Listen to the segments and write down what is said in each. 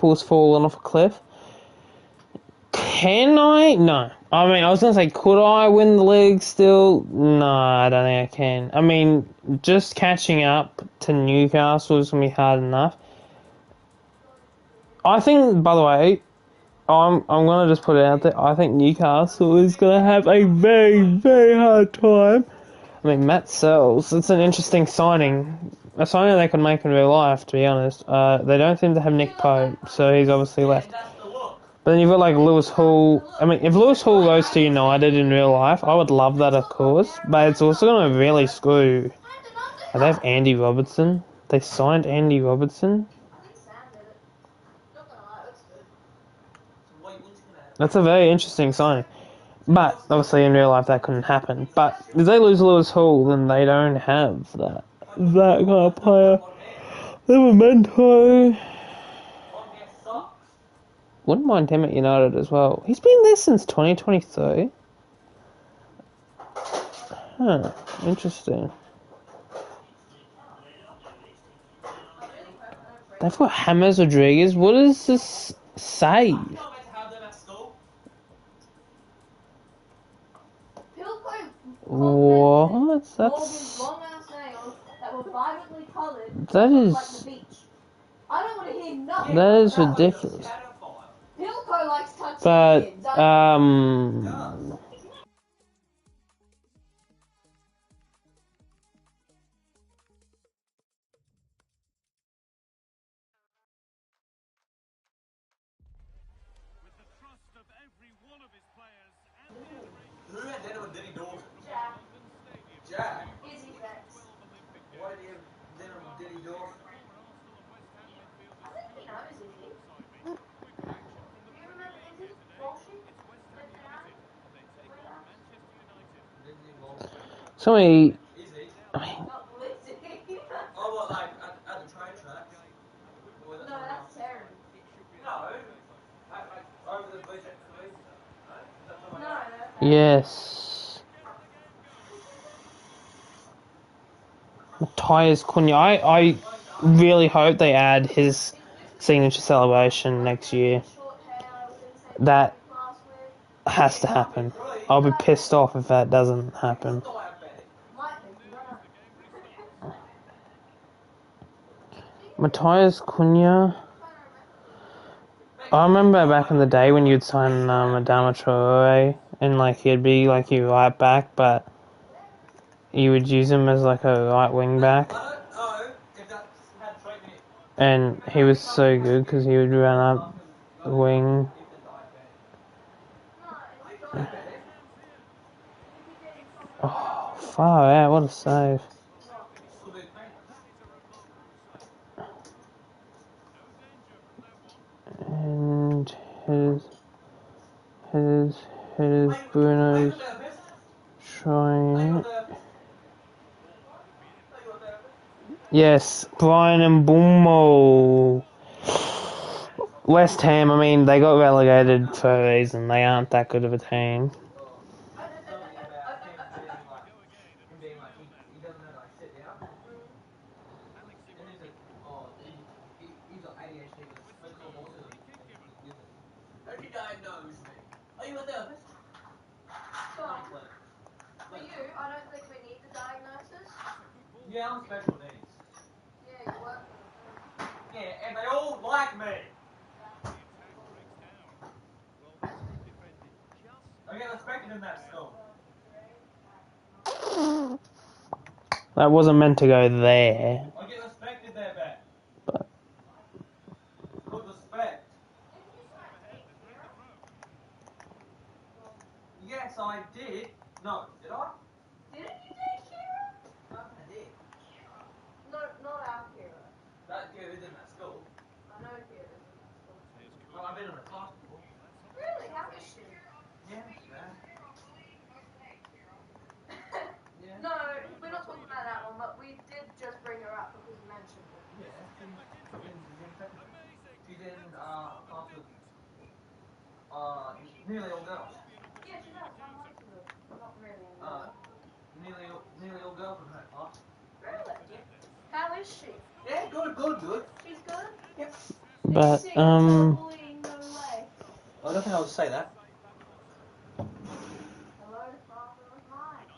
Liverpool's fallen off a cliff. Can I? No. I mean, I was going to say, could I win the league still? No, I don't think I can. I mean, just catching up to Newcastle is going to be hard enough. I think, by the way, I'm going to just put it out there, I think Newcastle is going to have a very, very hard time. I mean, Matt Sells, it's an interesting signing. A signing they could make in real life, to be honest. They don't seem to have Nick Pope, so he's obviously left. But then you've got like Lewis Hall. I mean, if Lewis Hall goes to United in real life, I would love that, of course. But it's also going to really screw. They have Andy Robertson. They signed Andy Robertson. That's a very interesting signing. But obviously in real life that couldn't happen. But if they lose Lewis Hall, then they don't have that kind of player. They were Memento. Wouldn't mind him at United as well. He's been there since 2023. Huh, interesting. They've got James Rodriguez. What does this say? What? That is ridiculous. But Jack. Is he Rex? Why do you have dinner with Diddy Dorf? I think he knows, is he? Do you remember Izzy? Walshy? somebody. Izzy? I mean, Not Lizzie. Oh, what, like at the train tracks? No, that's Terry. No. Over the bridge at the No. yes. Matthias Cunha. I really hope they add his signature celebration next year. That has to happen. I'll be pissed off if that doesn't happen. Matthias Cunha. I remember back in the day when you'd sign Adama Traore and like he'd be like your right back, but you would use him as like a right wing back. And he was so good because he would run up the wing. Oh, far out, what a save. And his Bruno's trying it. Yes, Brian and Mbeumo. West Ham, I mean, they got relegated for a reason. They aren't that good of a team. For you, I don't think we need the diagnosis. Yeah, I'm special needs. Yeah, you work for them. Yeah, and they all like me. I get respected in that school. That wasn't meant to go there. I get respected there, Ben. But Good respect. Yes, I did. No, did I? Didn't you date Kira? I did. No, not our Kira. That Kira is in that school. I know Kira is in that school. Well, I've been in a class before. Really? How is she? Yeah, yeah. No, we're not talking about that one, but we did just bring her up because you mentioned it. Yeah, she's in class with nearly all girls. Yeah, she does. I like her. Not really. Nearly all girls in her class. Really? Yeah. How is she? Yeah, good. She's good? Yep. But, Bullying, no way. I don't think I would say that. Hello, father of mine.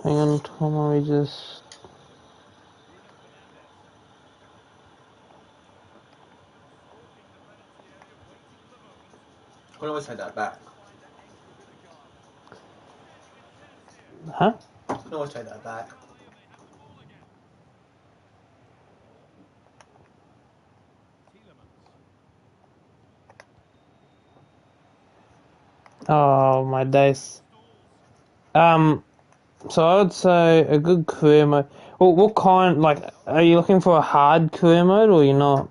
hang on, Tom, let me just... I can always take that back. Huh? I can always take that back. Oh, my days. So I would say a good career mode. Well, what kind, like, are you looking for a hard career mode or you're not?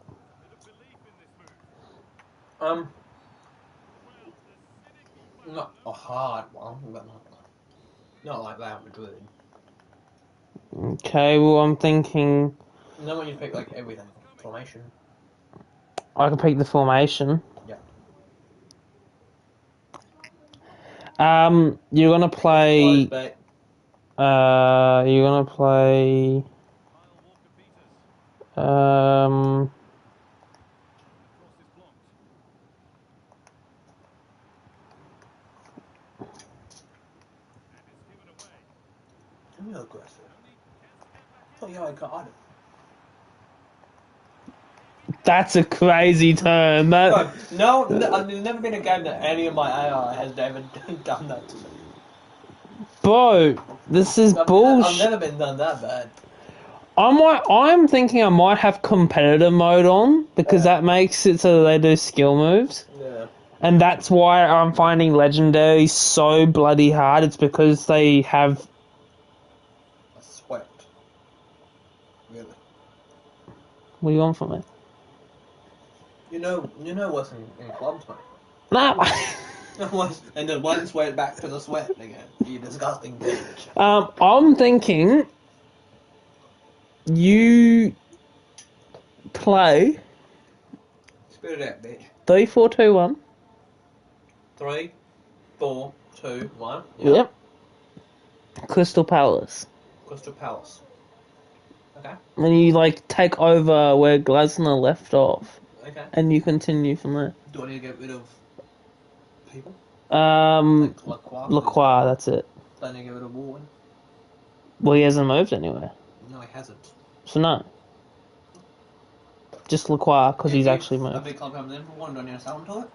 Not a hard one, but not like that would good. Okay, well, I'm thinking And then when you pick like everything, formation. I can pick the formation. Yeah. You're gonna play. Close, You're gonna play. Um. Real aggressive. Oh yeah, I got it. That's a crazy turn. That. No, there's never been a game that any of my AI has ever done that to me. Bro, this is I've bullshit. never been done that bad. I'm thinking I might have competitive mode on because that makes it so that they do skill moves. Yeah. And that's why I'm finding Legendary so bloody hard. It's because they have... I sweat. Really. What do you want from me? You know what's in clubs, mate. No. And then one sweat back to the sweat again. You disgusting bitch. I'm thinking you play Spit it out, bitch. 3-4-2-1. 3, 4, 2, 1. Yep. Crystal Palace. Crystal Palace. Okay. And you like take over where Glasner left off, Okay. and you continue from there. Do I need to get rid of people? Like Lacroix. Lacroix, that's it. Do I need to get rid of Warren? Well, he hasn't moved anywhere, No, he hasn't. so no. Just Lacroix because he's actually A moved. big club comes in for one, do I need to sell him to it?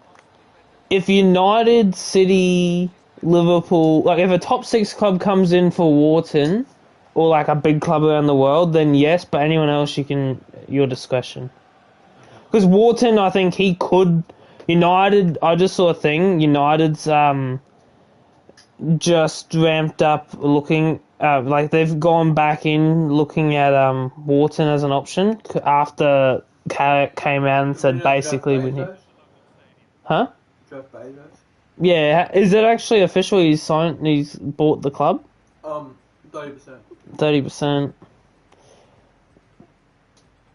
If United, City, Liverpool, like if a top 6 club comes in for Wharton, or like a big club around the world, then yes, but anyone else, your discretion. Because Wharton, I think he could. United, I just saw a thing. United's just ramped up looking. Like they've gone back in looking at Wharton as an option after Carrick came out and said basically we need. Huh? Jeff Bezos? Yeah, is it actually official? He's bought the club. 30%. 30%.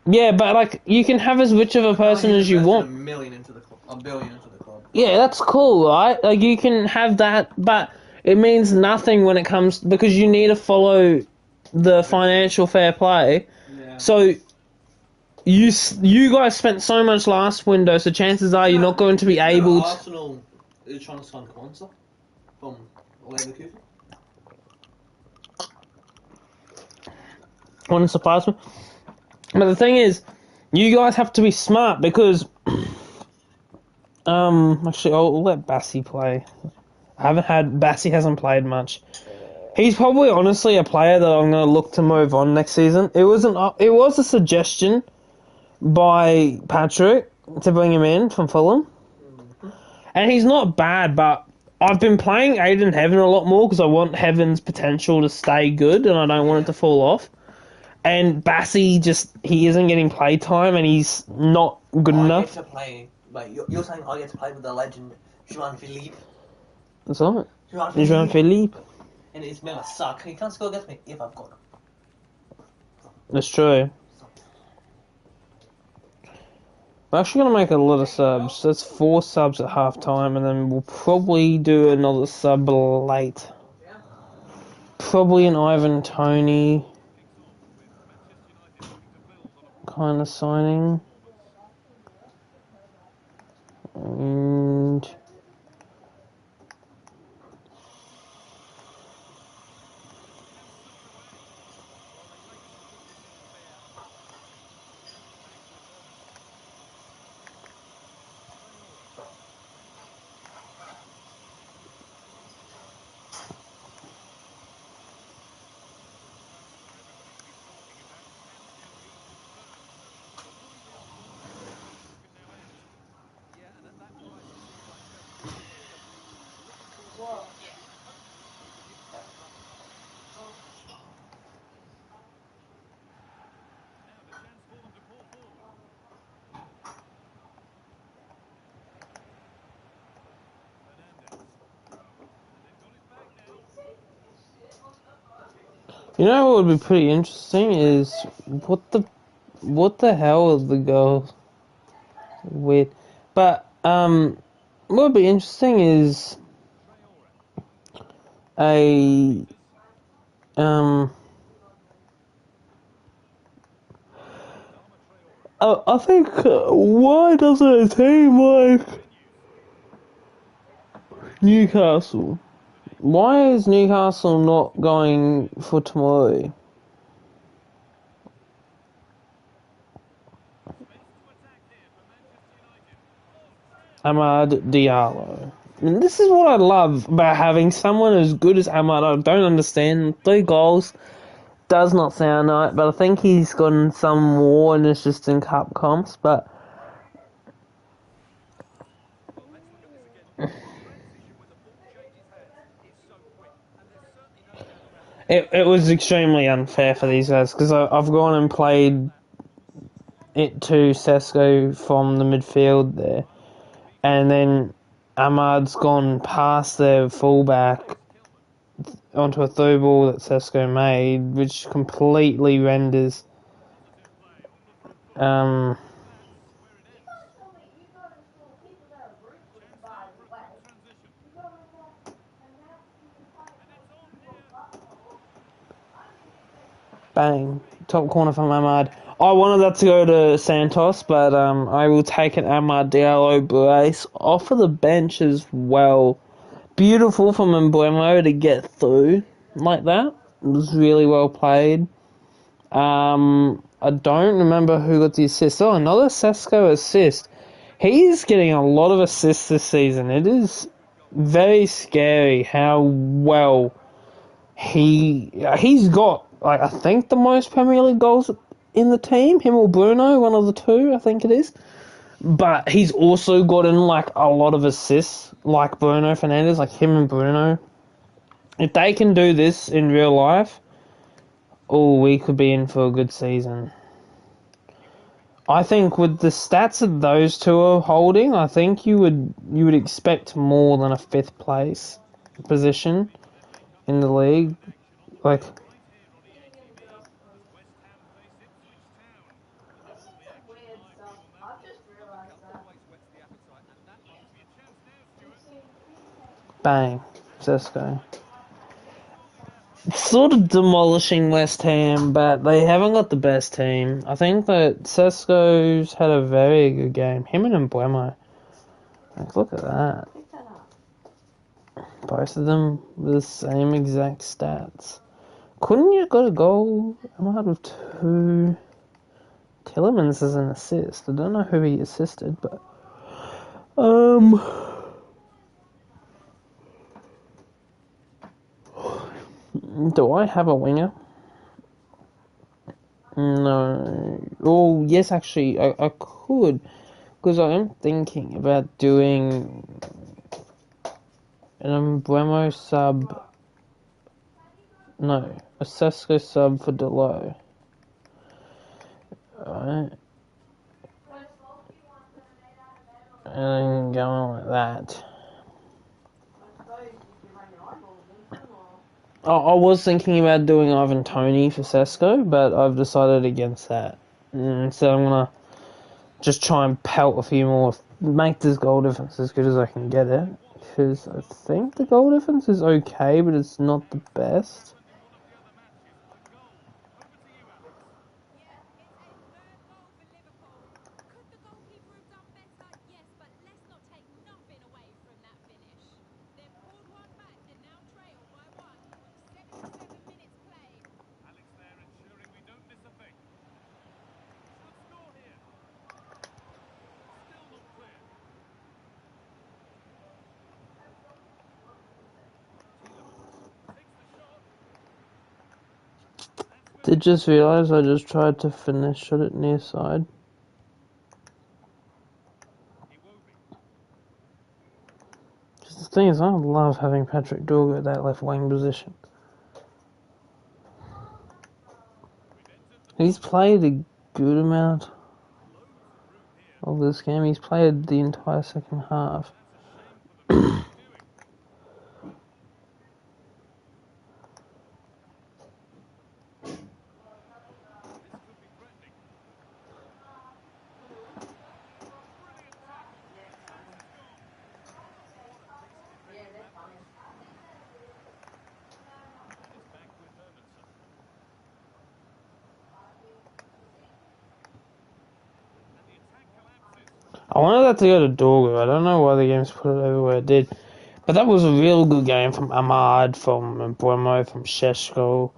Yeah, but like you can have as rich of a person as you want. $1 billion into the club. Yeah, that's cool, right? Like you can have that, but it means nothing when it comes because you need to follow the financial fair play. Yeah. So you guys spent so much last window, so chances are you're not going to be able to. Arsenal is trying to sign Kwanzaa from Leverkusen. Wouldn't surprise me. But the thing is, you guys have to be smart because actually I'll let Bassi play. Bassi hasn't played much. He's probably honestly a player that I'm going to look to move on next season. It was a suggestion by Patrick to bring him in from Fulham. And he's not bad, but I've been playing Aiden Heaven a lot more because I want Heaven's potential to stay good and I don't want it to fall off. And Bassi he isn't getting play time and he's not good enough. I get to play, wait, you're saying I get to play with the legend João Philippe? That's right. João Philippe. And it's gonna suck. He can't score against me if I've got him. That's true. We're actually going to make a lot of subs. That's 4 subs at half time, and then we'll probably do another sub late. Probably an Ivan Toney. kind of signing. And you know what would be pretty interesting is what the hell are the girls with? But what would be interesting is a I think why doesn't a team like Newcastle? Why is Newcastle not going for Tamori? Amad Diallo. I mean, this is what I love about having someone as good as Amad. I don't understand 3 goals. Does not sound right, but I think he's gotten some more and it's just in cup comps, but it was extremely unfair for these guys because I've gone and played it to Sesko from the midfield there, and then Ahmad's gone past their fullback onto a through ball that Sesko made, which completely renders bang, top corner from Ahmad. I wanted that to go to Santos, but I will take an Ahmad Diallo brace off of the bench as well. Beautiful from Mbeumo to get through like that. It was really well played. I don't remember who got the assist. Oh, another Sesko assist. He's getting a lot of assists this season. It is very scary how well he's got, like, I think the most Premier League goals in the team. Him or Bruno, one of the two, I think it is. But he's also gotten like a lot of assists, like Bruno Fernandes, like him and Bruno. If they can do this in real life, oh, we could be in for a good season. I think with the stats that those two are holding, I think you would expect more than a 5th place position in the league. Like, bang, Sesko. Sort of demolishing West Ham, but they haven't got the best team. I think that Sesko's had a very good game. Him and Mbeumo. Like, look at that. Both of them with the same exact stats. Couldn't you have got a goal? I might have 2. Tillemans is an assist. I don't know who he assisted, but do I have a winger? No. Oh, yes, actually, I could. Because I am thinking about doing an Mbeumo sub. No, a Sesko sub for Delo. Alright. And going like that. I was thinking about doing Ivan Toney for Sesko, but I've decided against that. So I'm gonna just try and pelt a few more, make this goal difference as good as I can get it. Because I think the goal difference is okay, but it's not the best. Did just realise I just tried to finish shot it near side. The thing is, I love having Patrick Dorgo at that left wing position. He's played a good amount of this game. He's played the entire second half. I wanted that to go to Dorgo. I don't know why the game's put it over where it did. But that was a real good game from Ahmad, from Buemo, from Sheshko.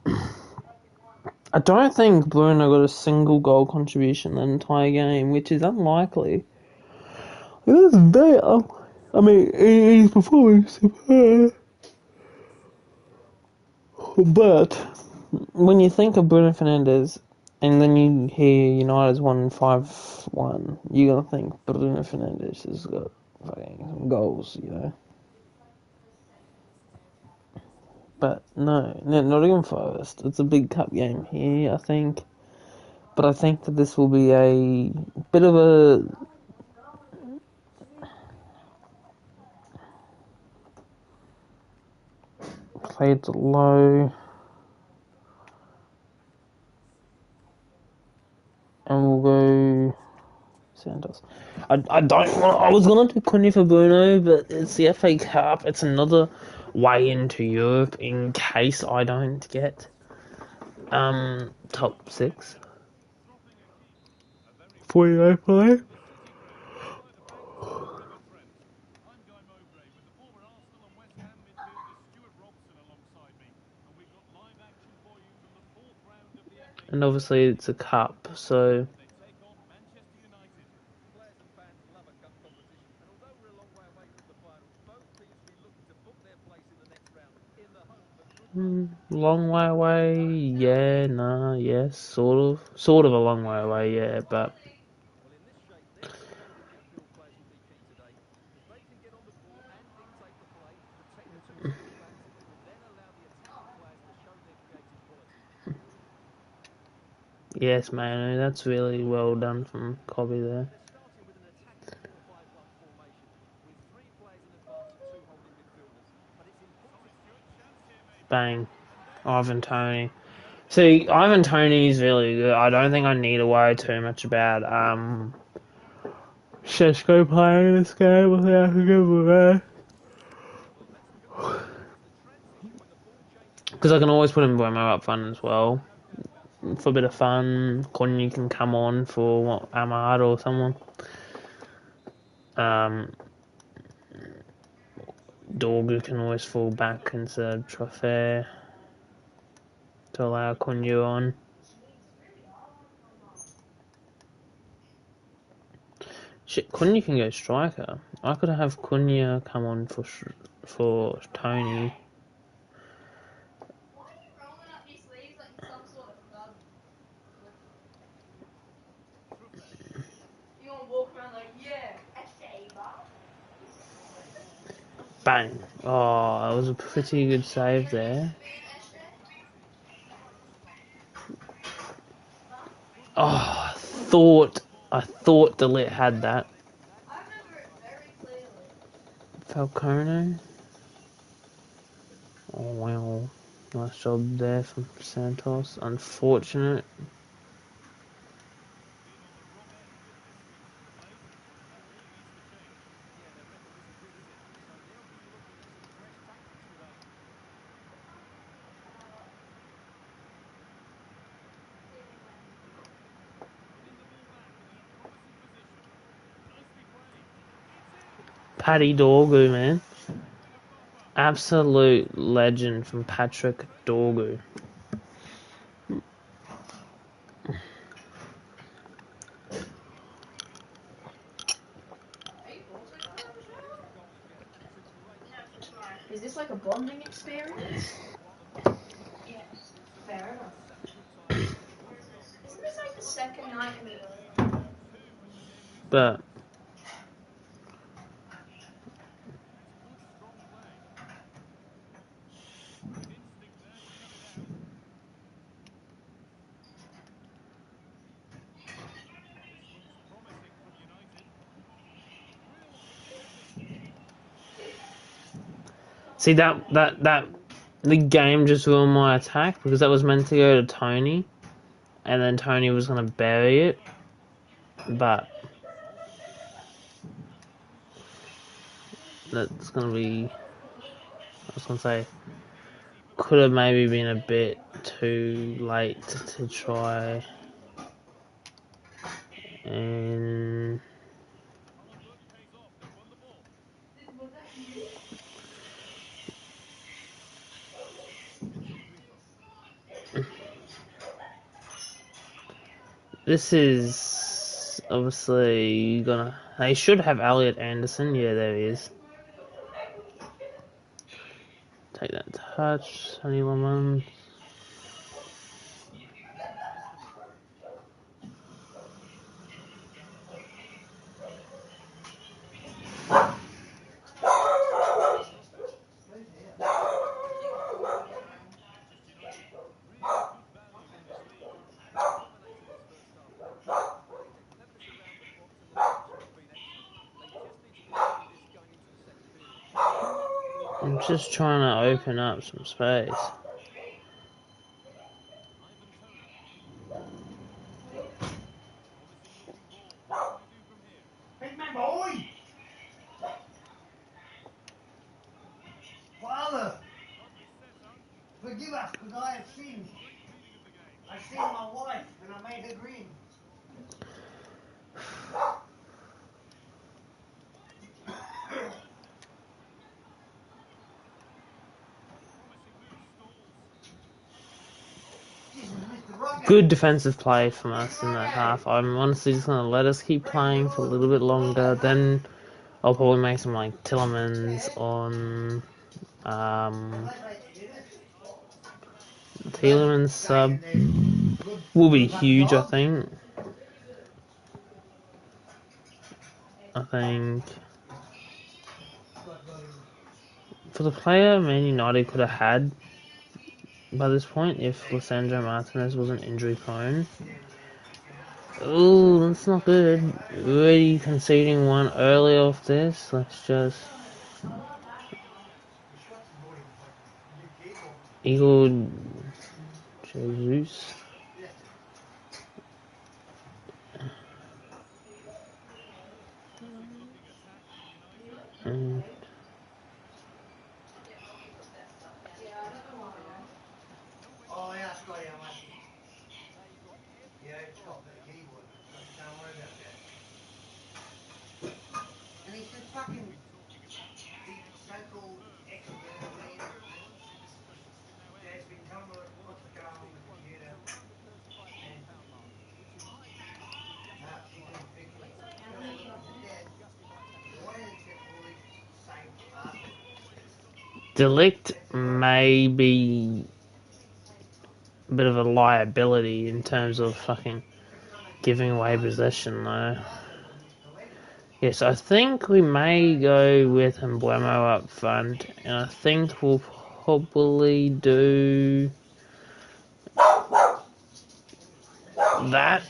I don't think Bruno got a single goal contribution that entire game, which is unlikely. It was very, I mean, he's performing superb. But when you think of Bruno Fernandes, and then you hear United's won 5-1, you're gonna think Bruno Fernandes has got fucking goals, But no, not even first. It's a big cup game here, I think. But I think that this will be a bit of a played low, and we'll go Santos. I don't want. I was gonna do Cunha for Bruno, but it's the FA Cup. It's another way into Europe in case I don't get top 6 for Europa. And obviously it's a cup, so long way away. Yeah, nah, yes, sort of a long way away. Yeah, but yes, man, that's really well done from Cobby there. Bang, Ivan Toney. See, Ivan Toney is really good. I don't think I need to worry too much about Sheshko playing this game without a good because I can always put him Buemo up front as well for a bit of fun. Cunha can come on for Ahmad or someone. Dorgu can always fall back instead of Trofeo to allow Cunha on. Shit, Cunha can go striker. I could have Cunha come on for Tony. Bang! Oh, that was a pretty good save there. Oh, I thought the lit had that. Falcone. Oh well, nice job there from Santos. Unfortunate. Paddy Dorgu, man. Absolute legend from Patrick Dorgu. Is this like a bonding experience? Yes. Fair enough. second night in a row. But see that the game just ruined my attack because that was meant to go to Tony, and then Tony was gonna bury it, but that's gonna be. I was gonna say could have maybe been a bit too late to try and. This is obviously gonna. They should have Elliot Anderson. Yeah, there he is. Take that touch, Sonny Lemon. I'm just trying to open up some space. Big man boy! Father, forgive us because I have sinned. I sinned my wife and I made her green. Good defensive play from us in that half. I'm honestly just going to let us keep playing for a little bit longer. Then I'll probably make some like Tillemans on Tillemans sub will be huge, I think. I think for the player Man United could have had by this point if Lisandro Martinez wasn't injury prone. Ooh, that's not good. Already conceding one early off this. Let's just Igor Jesus. And Oh, yeah, Scotty, I'm happy. Yeah, it's got the keyboard. Don't worry about that. And he said fucking the so-called expert man Dad's been telling me what's going on with the computer. And she couldn't fix it. So I said, Dad, why did it set all these same passwords? Delict may be a bit of a liability in terms of fucking giving away possession, though. Yes, I think we may go with Emblemo up front, and I think we'll probably do that.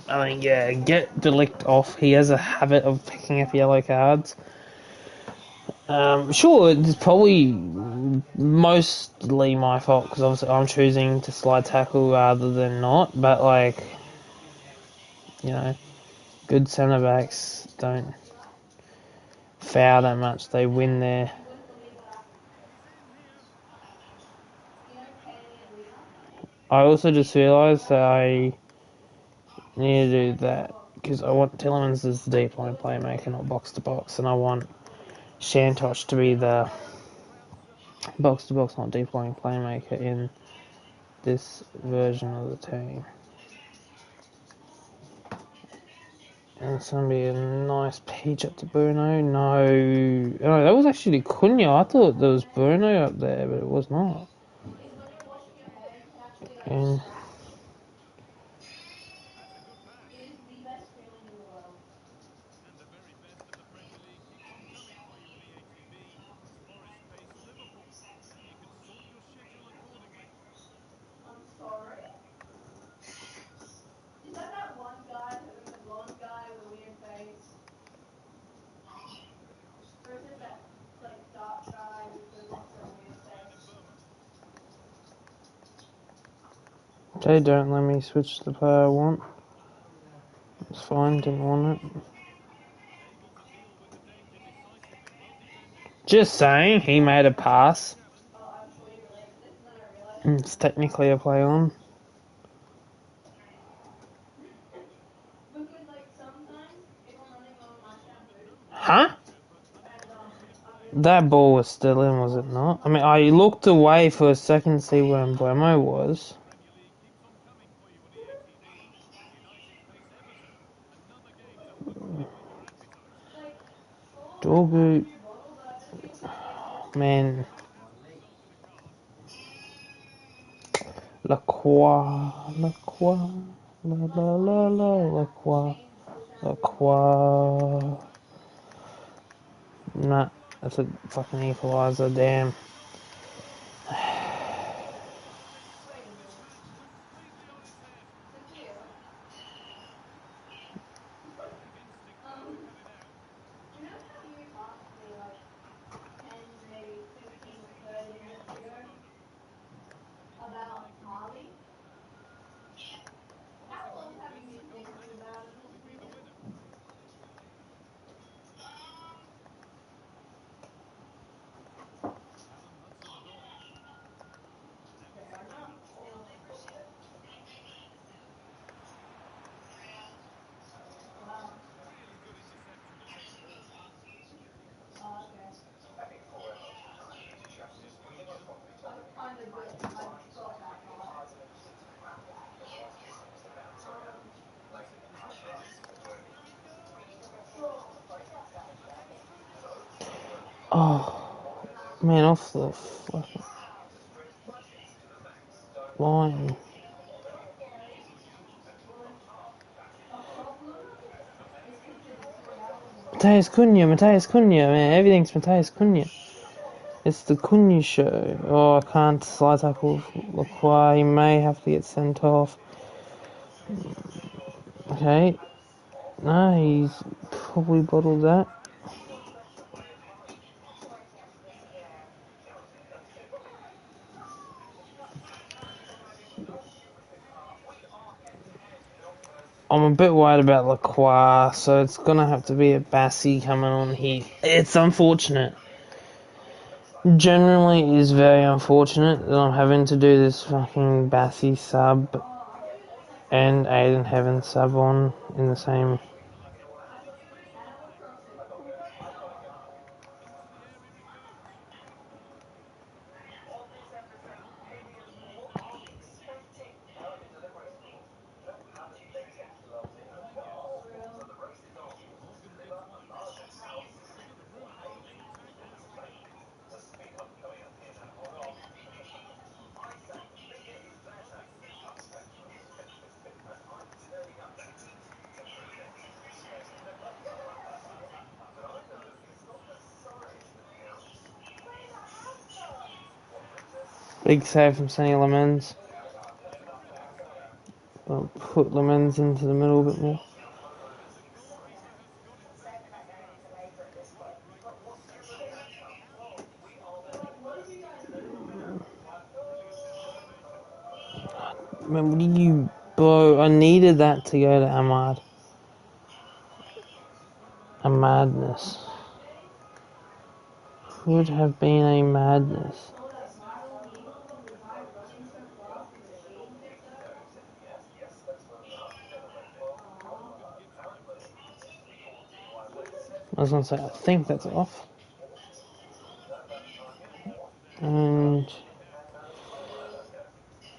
I think, yeah, get Delict off. He has a habit of picking up yellow cards. Sure, it's probably mostly my fault because obviously I'm choosing to slide tackle rather than not, but like, you know, good centre backs don't foul that much, they win there. I also just realised that I need to do that because I want Tillemans as the deep line playmaker, not box to box, and I want Shantosh to be the box to box, not deep line playmaker in this version of the team. And it's going to be a nice peach up to Bruno. No, that was actually Cunha. I thought there was Bruno up there, but it was not. And It is the best feeling in the world. And the very best of the Premier League keeps on coming for you with the ATV as Forest face Liverpool. And you can sort your schedule accordingly. I'm sorry? Is that one guy, the blonde guy with a weird face? Or is it that, like, dark guy with the also weird face? they don't let me switch the player I want. It's fine, didn't want it. Able to deal with the danger decisively. Well defended. Just saying, he made a pass. Oh, I'm sure you related this, and then I realized. It's technically a play on. Because, like, sometimes if I'm running on my shampoo, Huh? and, That ball was still in, was it not? I mean, I looked away for a second to see where Mbeumo was. Premier League keeps on coming for you on the ATV as United face Everton. Another game to hook you in with your appetite. like, sure, I have a Doggo, new bottle, but I just need to taste it. man, Result in a card. La Croix, La Croix, La La La La, La Croix, La Croix. Nah, that's a fucking equalizer, damn. Wait a minute. Completely on its head. Sophia, With instinct to work it out. you know how you asked me, like, 10, maybe 15 or 30 minutes ago about Harley? How long have you been thinking about it? Surely be the winner. Callum Hudson-Odoi. Never Fair through. enough. Wow. Really good interception to take the ball. Oh, okay. That's kind of good. I got that part. There's not the risk. Here we go. Oh, man, off the fucking line. A problem is considered 3 hours ago. Mateus Cunha, man, everything's Mateus Cunha. It's the Cunha show. Oh, I can't slide tackle Lacroix. He may have to get sent off. Okay. No, he's probably bottled that. I'm a bit worried about Lacroix, so it's gonna have to be a Bassi coming on here. It's unfortunate. Generally, it is very unfortunate that I'm having to do this fucking Bassi sub and Aiden Heaven sub on in the same. Animal Crossing. Into the area it goes. Lingers. Morgan gets one. Bit of room though to attack now. Big save from Sonny Lemens. I'll put Lemens into the middle a bit more. And the goalkeeper has got it back. Great ball. Can he stop them? What did you guys do? Brilliant anticipation. Man, what do you blow? I needed that to go to Ahmad. A madness. Could have been a madness. Saw that viral meme of the guy running so fast and the sheen tipped over? Aww. Morgan gives one to him. I was gonna say, I think that's off. Today And he had two chances. Mbeumo.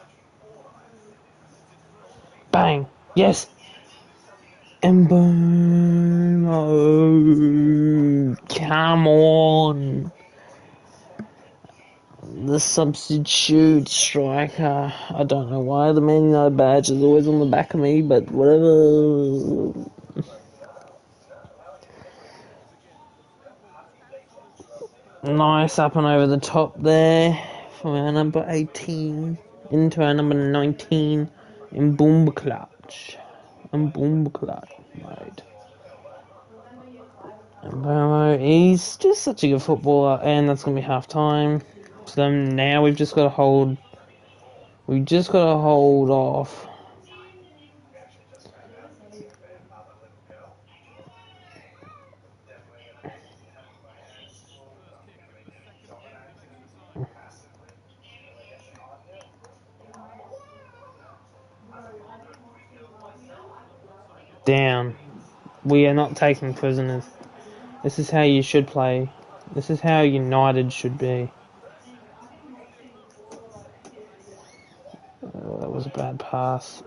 Puts it through. bang! Yes! And boom! Oh, come on! the substitute striker. I don't know why the Man United badge is always on the back of me, but whatever. Nice up and over the top there from our number 18 into our number 19 in boom clutch. And boom clutch, mate. And Bomo, he's just such a good footballer, and that's gonna be half time. So now we've just got to hold. We've just got to hold off. Down. We are not taking prisoners. This is how you should play. This is how United should be. Oh, that was a bad pass.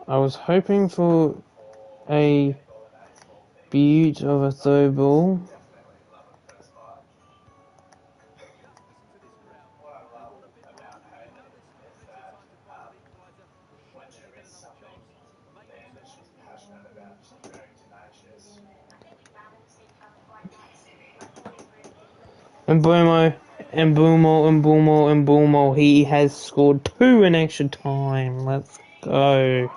I was hoping for a beaut of a throw ball. And Boomo, he has scored 2 in extra time. Let's go.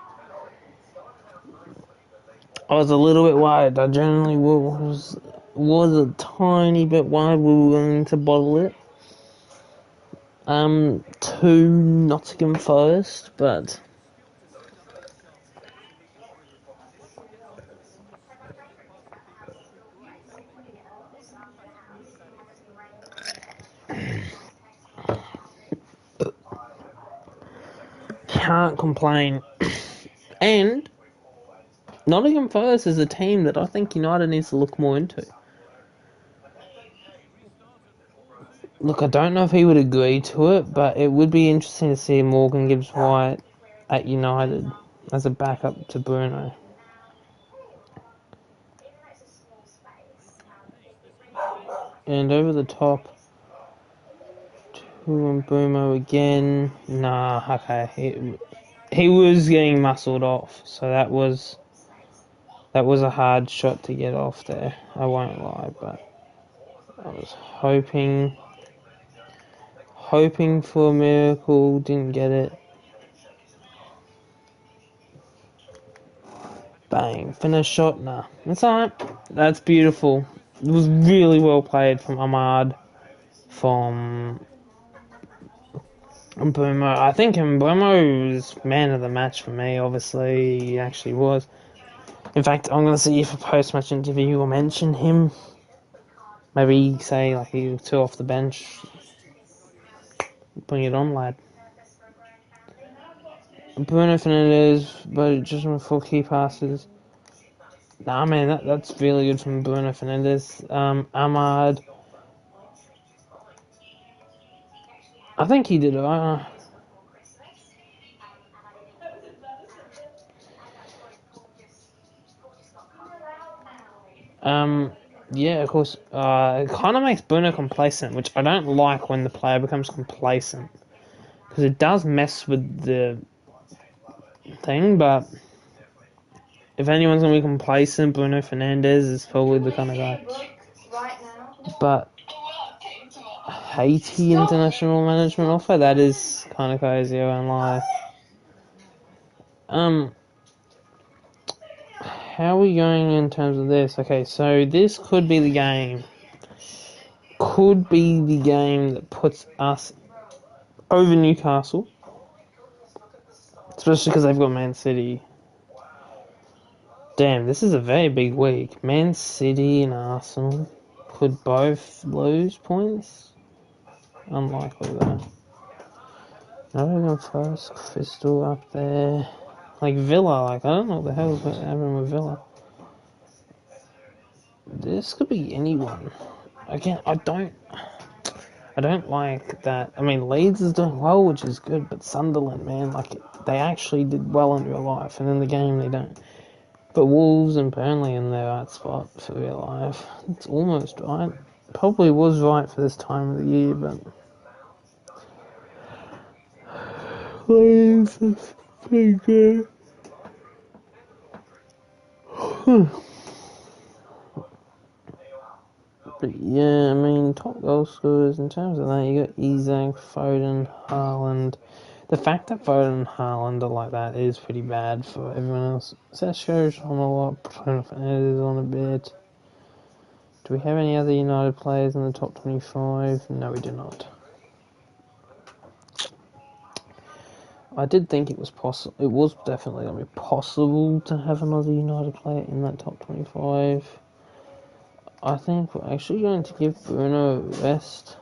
I was a little bit worried. I generally was a tiny bit worried we were going to bottle it. 2 Nottingham Forest, but can't complain. And Nottingham Forest is a team that I think United needs to look more into. Look, I don't know if he would agree to it, but it would be interesting to see Morgan Gibbs-White at United as a backup to Bruno. And over the top to Mbumo again. Nah, okay. He was getting muscled off, so that was a hard shot to get off there. I won't lie, but I was hoping for a miracle, didn't get it. Bang, finish shot, nah. That's alright. That's beautiful. It was really well played from Ahmad, from Mbumo. I think Mbumo was man of the match for me, obviously. He actually was. In fact, I'm going to see if a post-match interview will mention him. Maybe say like he was 2 off the bench. Bring it on, lad. Bruno Fernandes, but just with 4 key passes. Nah, man, that's really good from Bruno Fernandes. Ahmad, I think he did alright. Yeah, of course. It kind of makes Bruno complacent, which I don't like when the player becomes complacent, because it does mess with the thing. But if anyone's gonna be complacent, Bruno Fernandes is probably the kind of guy. But Haiti international management offer, that is kind of crazy. I won't lie. How are we going in terms of this? Okay, so this could be the game. Could be the game that puts us over Newcastle. Especially because they've got Man City. Damn, this is a very big week. Man City and Arsenal could both lose points. Unlikely though. Nottingham Forest, Crystal up there. Like Villa, like I don't know what the hell's happening with Villa. This could be anyone. Again, I don't like that. I mean, Leeds is doing well, which is good, but Sunderland, man, like they actually did well in real life, and in the game they don't. But Wolves and Burnley in the right spot for real life. It's almost right. probably was right for this time of the year, but please, that's pretty good. But yeah, I mean, top goal scorers in terms of that, you got Isak, Foden, Haaland. The fact that Foden and Haaland are like that is pretty bad for everyone else. Sesco's on a lot, Bruno Fernandes is on a bit. Do we have any other United players in the top 25? No, we do not. I did think it was possible. It was definitely going to be possible to have another United player in that top 25. I think we're actually going to give Bruno a rest.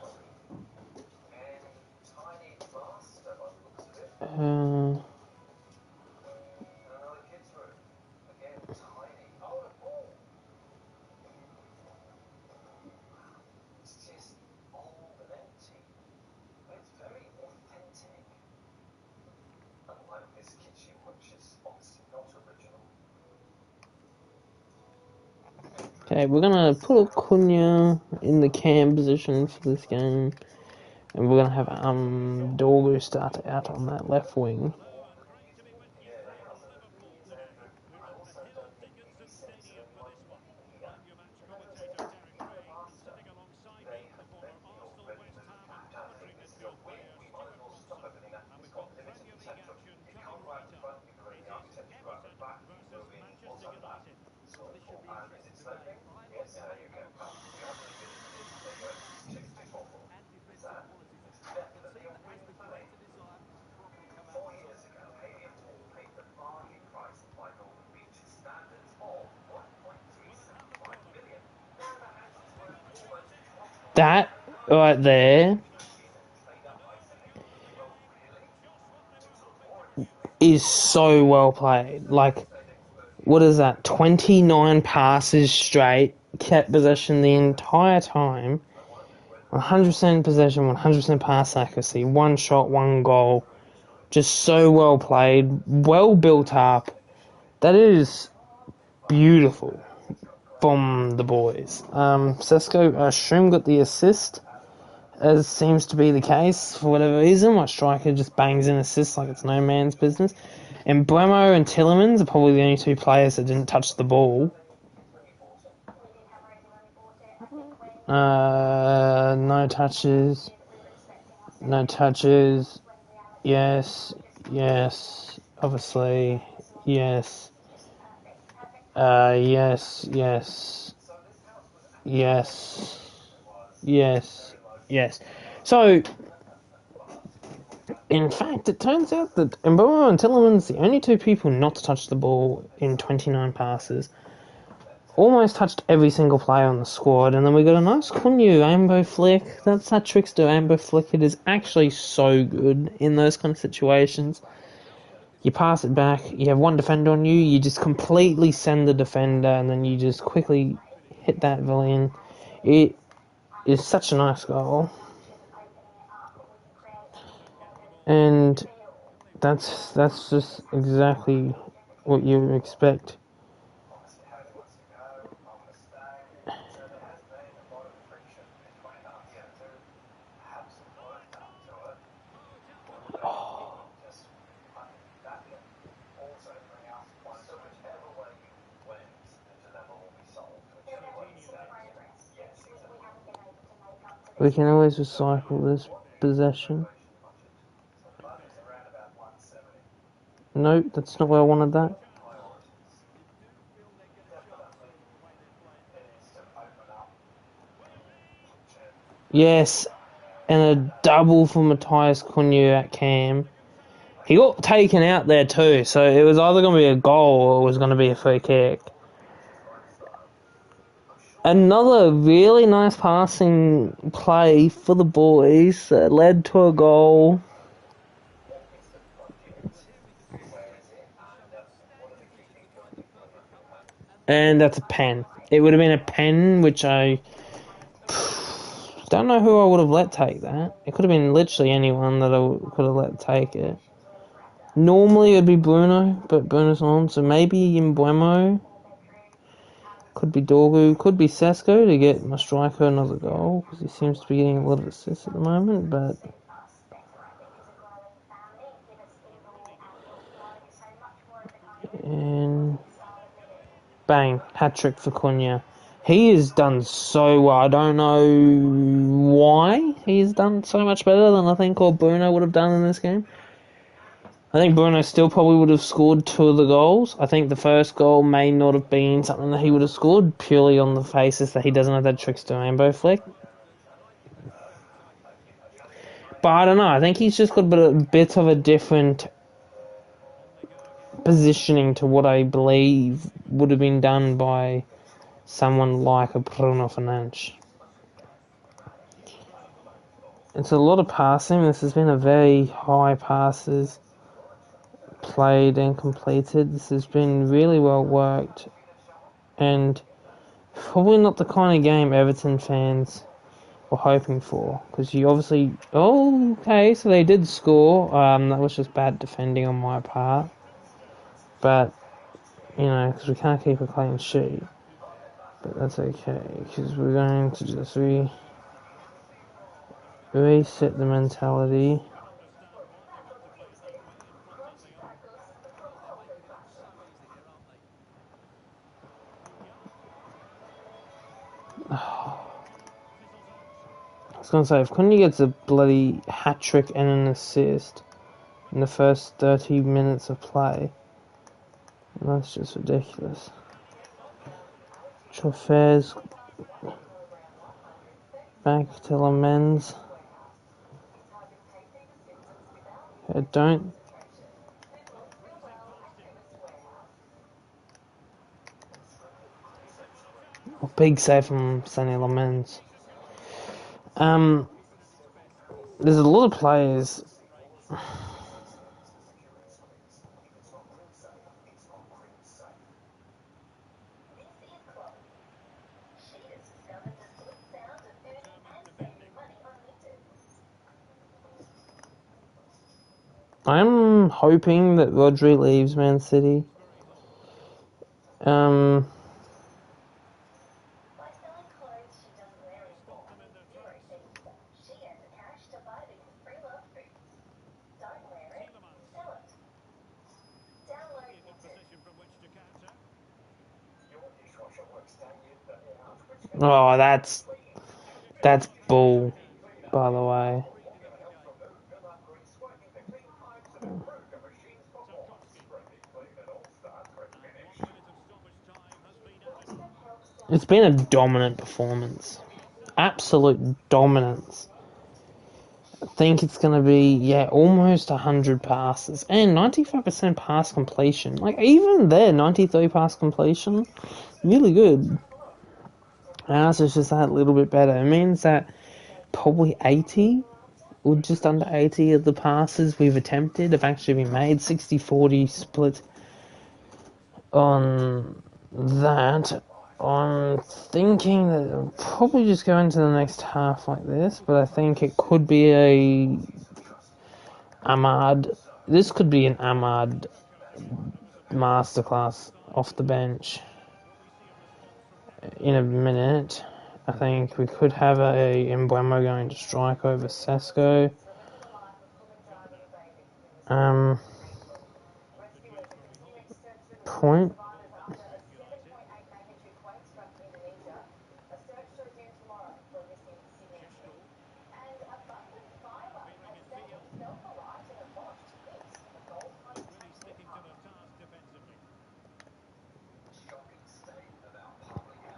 Okay, we're gonna put Acuna in the cam position for this game, and we're gonna have Dorgu start out on that left wing. Great to be with you here in Liverpool today. We're at the Hill Dickinson Stadium for this one. I'm your match commentator Derek Ray, sitting alongside me the former Arsenal, West Ham and Coventry midfield player Stuart Robson. And we've got Premier League action coming right up. It is Everton versus Manchester United. Well, this should be interesting today. I like and defensive qualities. I can see that has the greater desire to probably come out on top. That right there is so well played. Like, what is that? 29 passes straight, kept possession the entire time. 100% possession, 100% pass accuracy, one shot, one goal. Just so well played, well built up. That is beautiful from the boys. Sesko, I assume, got the assist, as seems to be the case for whatever reason. My striker just bangs in assists like it's no man's business. And Bremo and Tillemans are probably the only two players that didn't touch the ball. No touches. No touches. Yes. Yes. Obviously. Yes. Yes. Yes. Yes. Yes. Yes. So, in fact, it turns out that Mbeumo and Tillemans, the only two people not to touch the ball in 29 passes, almost touched every single player on the squad. And then we got a nice Cunha rainbow flick. That's that trickster rainbow flick. It is actually so good in those kind of situations. You pass it back, you have one defender on you, you just completely send the defender, and then you just quickly hit that villain. It is such a nice goal. And that's just exactly what you would expect. We can always recycle this possession. Nope, that's not where I wanted that. Yes, and a double for Matthias Cunha at Cam. He got taken out there too, so it was either going to be a goal or it was going to be a free kick. Another really nice passing play for the boys that led to a goal. And that's a pen. It would have been a pen, which I don't know who I would have let take that. It could have been literally anyone that I could have let take it. Normally it would be Bruno, but Bruno's on, so maybe Mbeumo. Could be Dorgu, could be Sesko to get my striker another goal, because he seems to be getting a lot of assists at the moment, but... And... Bang, hat-trick for Cunha. He has done so well. I don't know why he's done so much better than I think Bruno would have done in this game. I think Bruno still probably would have scored 2 of the goals. I think the first goal may not have been something that he would have scored purely on the basis that he doesn't have that tricks to rainbow flick. But I don't know. I think he's just got a bit of a different positioning to what I believe would have been done by someone like a Bruno Fernandes. It's a lot of passing. This has been a very high passes played and completed. This has been really well worked, and probably not the kind of game Everton fans were hoping for, because you obviously... Oh, okay, so they did score. That was just bad defending on my part. But, you know, because we can't keep a clean sheet. But that's okay, because we're going to just reset the mentality. I was going to say, if Cunha gets a bloody hat-trick and an assist in the first 30 minutes of play, that's just ridiculous. Trophées back to Lamens. Don't... Oh, big save from Sonny Lamens. There's a lot of players... I'm hoping that Rodri leaves Man City. Oh, that's bull, by the way. It's been a dominant performance. Absolute dominance. I think it's going to be, almost 100 passes and 95% pass completion. Like, even there, 93 pass completion, really good. Ours is just that little bit better. It means that probably 80 or just under 80 of the passes we've attempted have actually been made. 60-40 split on that. I'm thinking that it'll probably just go into the next half like this, but I think it could be a Ahmad. This could be an Ahmad masterclass off the bench in a minute. I think we could have a Mbeumo going to strike over Sesko. Point.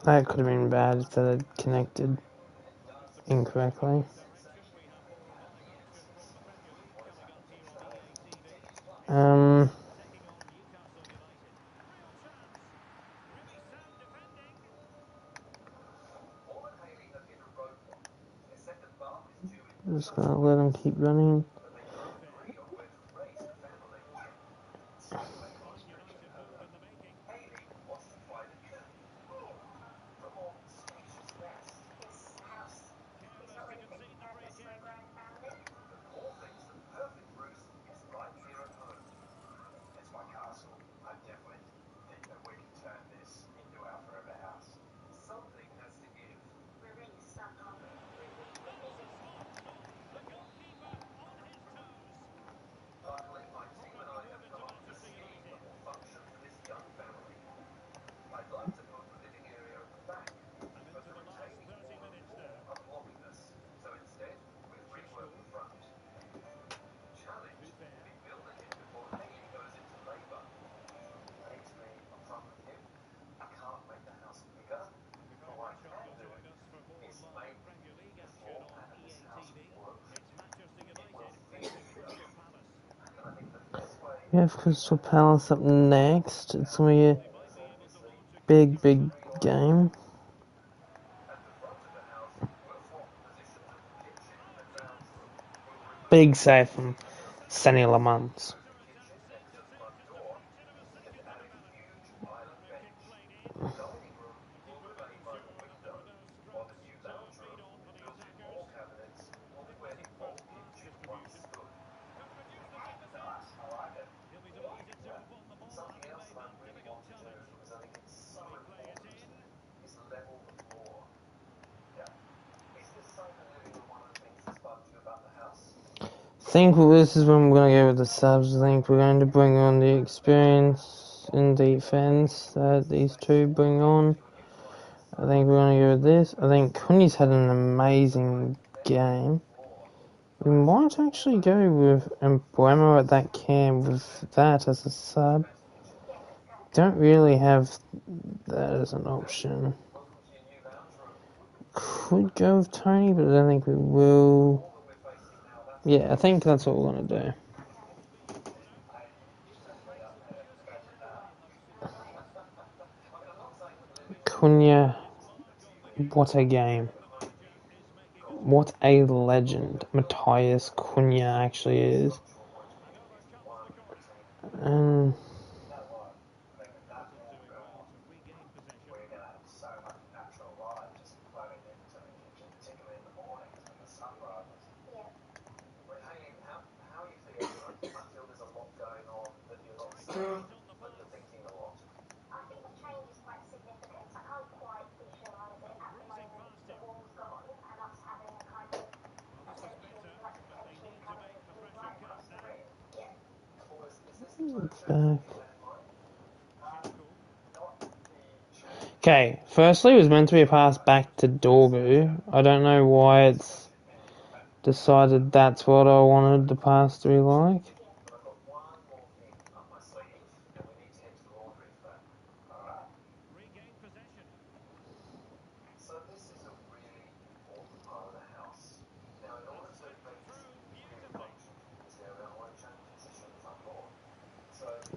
That could have been bad if they had connected incorrectly. Just gonna let him keep running. I definitely think that we can turn this into our forever house. We have Crystal Palace up next. It's going to be a big game. Big save from Sonny Lamont. He'll be delighted to have won the ball and made that difficult challenge. Will he play it in? I think this is when we're going to go with the subs. I think we're going to bring on the experience in defense that these two bring on. I think we're going to go with this. I think Cunha's had an amazing game. We might actually go with Embuemo at that cam with that as a sub. Don't really have that as an option. Could go with Tony, but I don't think we will. Yeah, I think that's what we're going to do. Cunha, what a game. What a legend Matthias Cunha actually is. And okay, firstly it was meant to be a pass back to Dorgu. I don't know why it's decided that's what I wanted the pass to be like.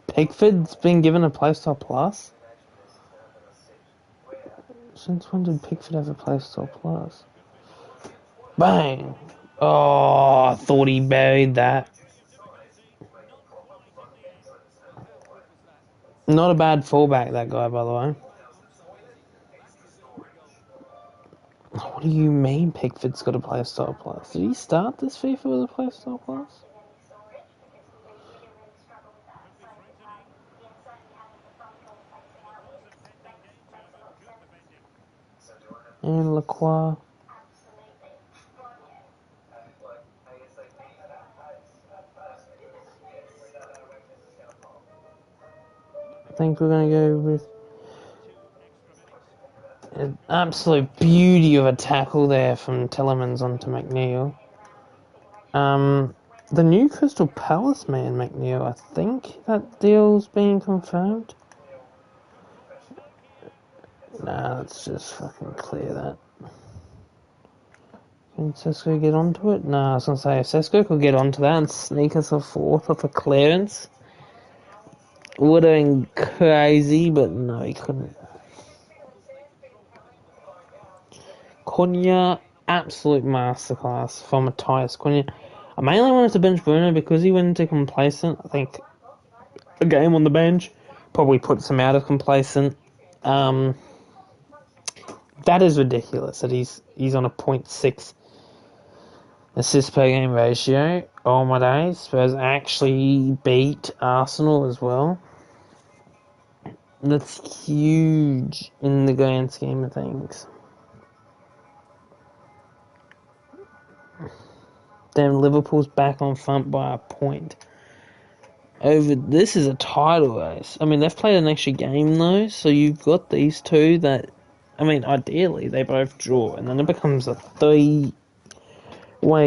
Pickford's been given a playstyle plus? Since when did Pickford have a playstyle plus? Bang! Oh, I thought he buried that. Not a bad fullback, that guy, by the way. What do you mean Pickford's got a playstyle plus? Did he start this FIFA with a playstyle plus? And Lacroix. I think we're going to go with an absolute beauty of a tackle there from Telemans onto McNeil. The new Crystal Palace man, McNeil, I think that deal's being confirmed. Nah, let's just fucking clear that. Can Sesko get onto it? Nah, I was going to say, if Sesko could get onto that and sneak us a fourth off a clearance, would have been crazy, but no, he couldn't. Cunha, absolute masterclass from Matthias Cunha. I mainly wanted to bench Bruno because he went into complacent. I think a game on the bench probably puts him out of complacent. That is ridiculous that he's on a 0.6 assist per game ratio. Oh my days, Spurs actually beat Arsenal as well. That's huge in the grand scheme of things. Then Liverpool's back on front by a point. This is a title race. I mean, they've played an extra game though, so you've got these two that, I mean, ideally they both draw, and then it becomes a 3-way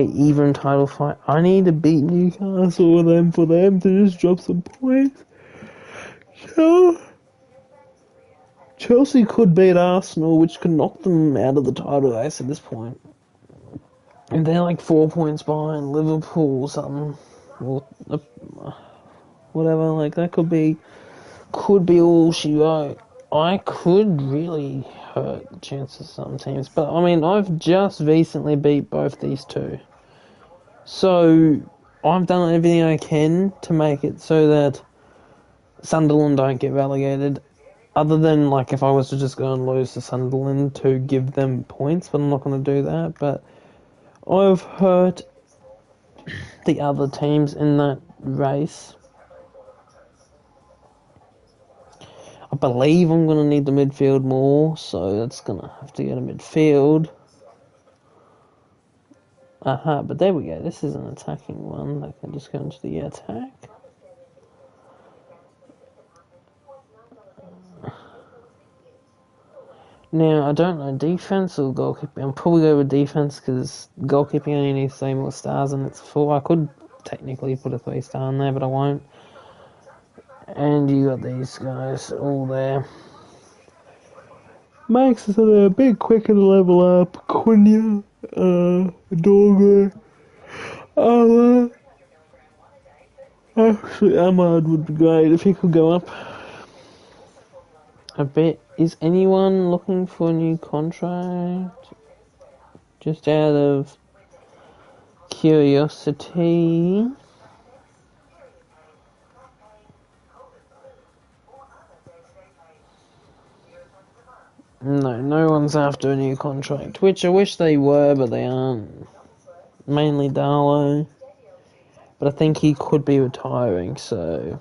even title fight. I need to beat Newcastle with them for them to just drop some points. So Chelsea could beat Arsenal, which could knock them out of the title race at this point. And they're like 4 points behind Liverpool or something. Well, whatever. Like that could be all she wrote. I could really hurt the chances of some teams, but I mean, I've just recently beat both these two, so I've done everything I can to make it so that Sunderland don't get relegated. Other than like if I was to just go and lose to Sunderland to give them points, but I'm not going to do that. But I've hurt the other teams in that race. I believe I'm going to need the midfield more, so that's going to have to go to midfield. But there we go. This is an attacking one. I can just go into the attack. Now, I don't know, defense or goalkeeping. I'll probably go with defense because goalkeeping only needs 3 more stars and it's 4. I could technically put a 3-star in there, but I won't. And you got these guys all there. Makes it a bit quicker to level up. Cunha, Dorgo, actually, Ahmad would be great if he could go up a bit. Is anyone looking for a new contract? Just out of curiosity. No one's after a new contract, which I wish they were, but they aren't. Mainly Darlow. But I think he could be retiring, so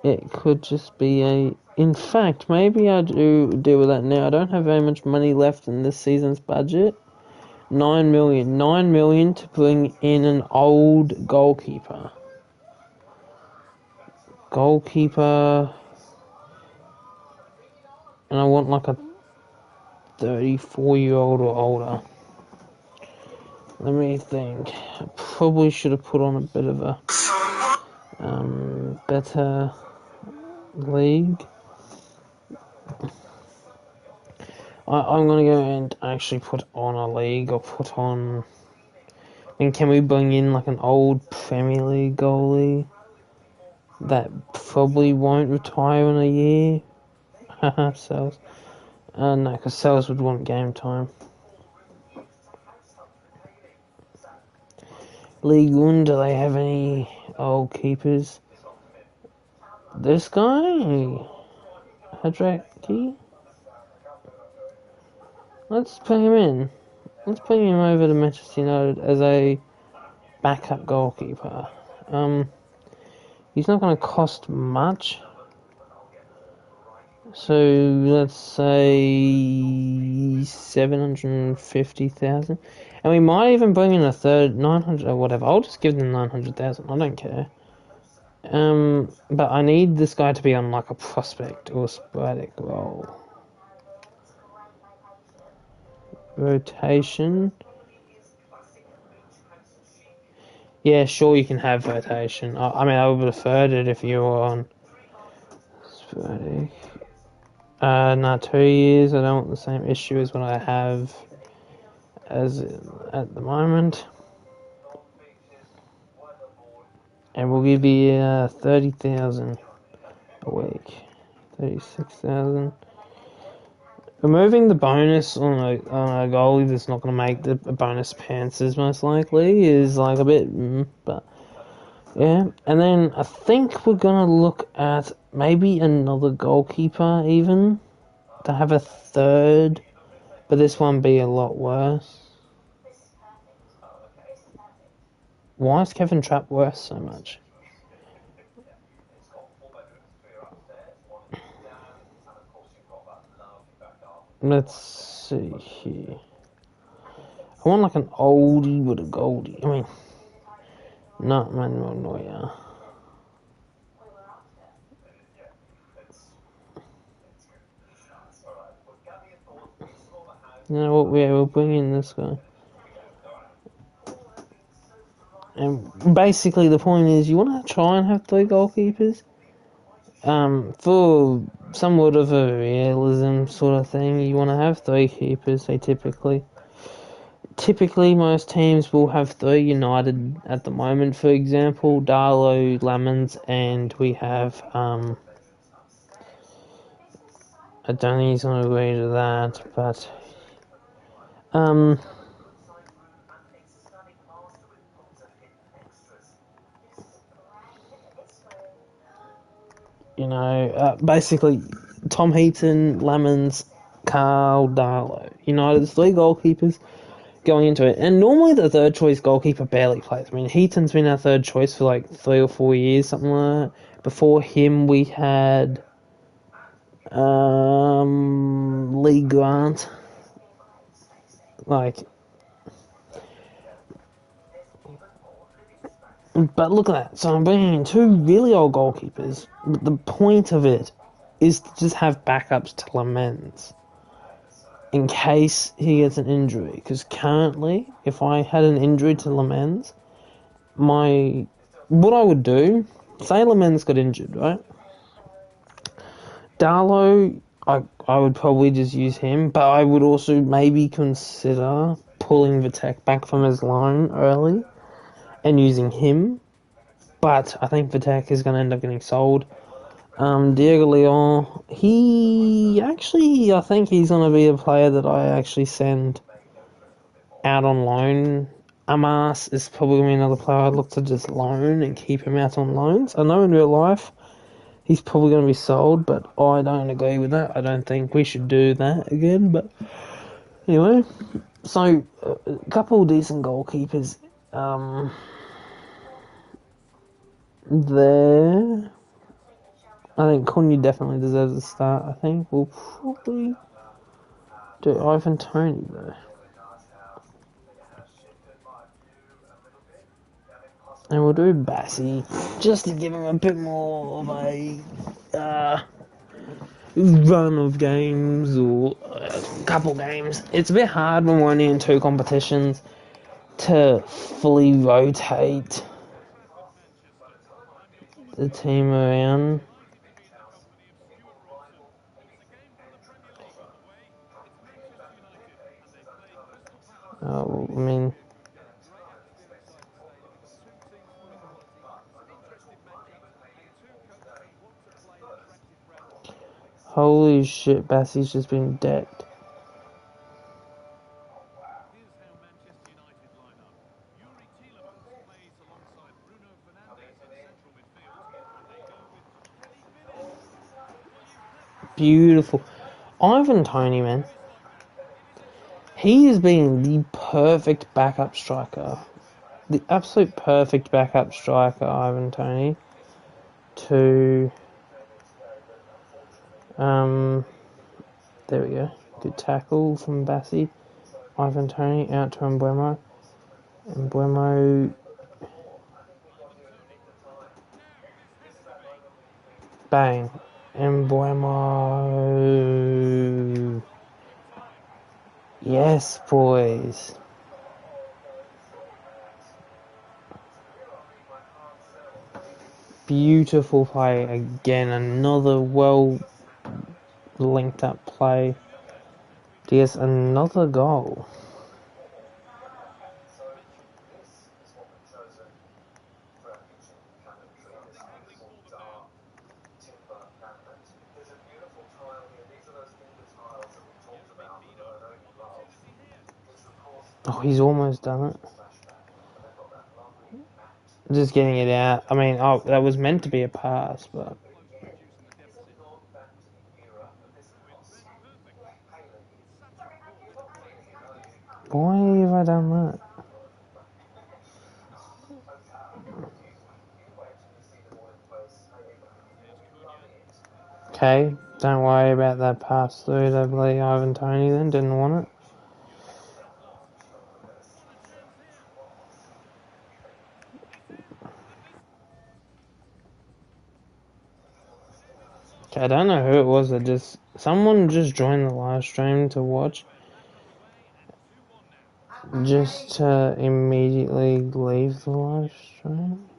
it could just be a... In fact, maybe I do deal with that now. I don't have very much money left in this season's budget. 9 million. 9 million to bring in an old goalkeeper. And I want like a 34-year-old or older. Let me think. I probably should have put on a bit of a better league. I'm going to go and actually put on a league or put on... And can we bring in like an old Premier League goalie that probably won't retire in a year? Haha, Sells. No, because Sells would want game time. League 1, do they have any old keepers? This guy? Hadraki? Let's put him in. Let's bring him over to Manchester United as a backup goalkeeper. He's not going to cost much. So let's say 750,000, and we might even bring in a third 900 or whatever. I'll just give them 900,000. I don't care. But I need this guy to be on like a prospect or sporadic role. Rotation. Yeah, sure, you can have rotation. I mean, I would have preferred it if you were on sporadic. No, 2 years. I don't want the same issue as what I have as at the moment. And we'll give you 30,000 a week. 36,000. Removing the bonus on a goalie that's not going to make the bonus pants most likely is like a bit, but yeah. And then I think we're going to look at maybe another goalkeeper even to have a third, but this one be a lot worse. Why is Kevin Trapp worse so much? Let's see here. I want like an oldie with a goldie. I mean, not Manuel Neuer. You know what? We'll bring in this guy. And basically, the point is, you want to try and have 3 goalkeepers. For somewhat of a realism sort of thing, you want to have 3 keepers. They typically typically most teams will have three. United at the moment, for example, Darlow, Lemons, and we have I don't think he's going to agree to that, but basically Tom Heaton, Lemons, Carl, Darlow. United's three goalkeepers going into it, and normally the third choice goalkeeper barely plays. I mean, Heaton's been our third choice for like 3 or 4 years, something like that. Before him, we had Lee Grant. But look at that. So I'm bringing in two really old goalkeepers. But the point of it is to just have backups to Lamens in case he gets an injury. Because currently, if I had an injury to Lamens, what I would do, say Lamens got injured, right? Darlow, I would probably just use him, but I would also maybe consider pulling Vitek back from his loan early and using him. But I think Vitek is going to end up getting sold. Diego Leon, I think he's going to be a player that I actually send out on loan. Amas is probably going to be another player I'd look to just loan and keep him out on loans. I know in real life he's probably going to be sold, but I don't agree with that. I don't think we should do that again. But anyway, so a couple of decent goalkeepers there. I think Cunha definitely deserves a start. I think we'll probably do Ivan Toney though. And we'll do Bassi just to give him a bit more of a run of games or a couple games. It's a bit hard when we're only in two competitions to fully rotate the team around. I mean, holy shit, Bassi's just been decked. Here's how Manchester United line up. Yuri Tielemans plays alongside Bruno Fernandes in central midfield, and they go with Can he finish? Well, you have to. Beautiful. Ivan Toney, man. He has been the perfect backup striker. The absolute perfect backup striker, Ivan Toney. To there we go. Good tackle from Bassi. Ivan Toney out to Mbeumo. Mbeumo, bang. Mbeumo. Yes, boys. Beautiful play again. Another well linked up play. Yes, another goal. Oh, he's almost done it. Just getting it out. I mean, that was meant to be a pass, but why have I done that? Okay, don't worry about that pass through to bloody Ivan Toney then, didn't want it. Okay, I don't know who it was that someone just joined the live stream to watch. Just to immediately leave the live stream.